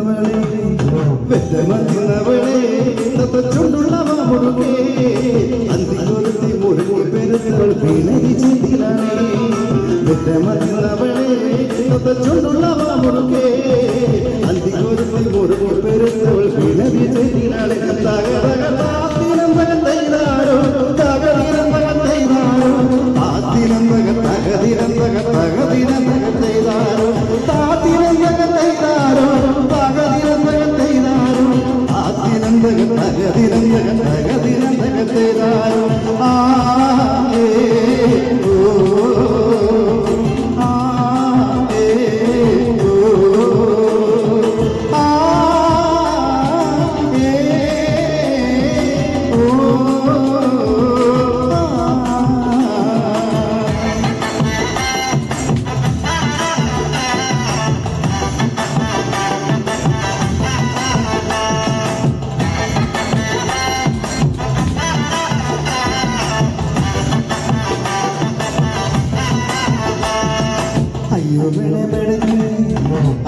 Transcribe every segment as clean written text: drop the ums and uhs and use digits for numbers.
മരുന്നവളെ വെച്ച മരുന്നവളെ ചുണ്ടുള്ളവ മുറുകെ അന്തികൊരുത്തി മുറുകെ പെരുത്തവൾ പിണരി ചെയ്തിലാണേ വെച്ച മരുന്നവളെ ചുണ്ടുള്ളവ മുറുകെ അന്തികൊരുത്തി മുറുകെ പെരുത്തവൾ പിണരി ചെയ്തിലാണേ തകതകതാത്തിനം തകതൈതാരോ തകതിരം തകതൈതാരോ താത്തിനം തകതിരം തകതിരം തകതൈതാരോ താത്തിനം തകതൈതാരോ തകതിരം തകതൈതാരോ താത്തിനം തകതിരം തകതിരം തകതൈതാരോ ആ ഏ ഓ ആ ഏ ഓ ആ ഏ ഓ അയ്യോ മെടമെടഞ്ഞേ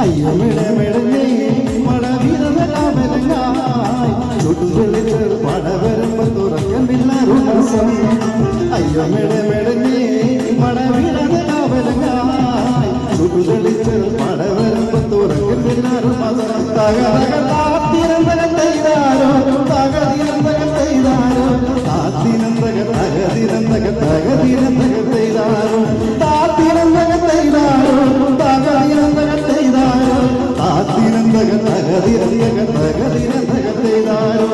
അയ്യോ മെടമെടഞ്ഞേ മഴ വീരമലാമലങ്ങായി ചുട്ടുകളിച്ച് പട വരുമ്പോ തുറക്കണ്ടില്ല റുമസം അയ്യോ മെടമെടഞ്ഞേ മഴ വീരമലാമലങ്ങായി ചുട്ടുകളിച്ച് പട വരുമ്പോ തുറക്കണ്ടില്ല റുമസം തകതകതാത്തിരന്തകത്തൈതാരോ തകതിരന്തകത്തൈതാരോ താത്തിരന്തകതകതിരന്തകതകതിരന്തകത്തൈതാരോ താത്തിരന്തകത്തൈതാരോ താത്തിരന്തകത്തൈതാരോ താത്തിരന്തകതകതിരന്തകതകതിരന്തകത്തൈതാരോ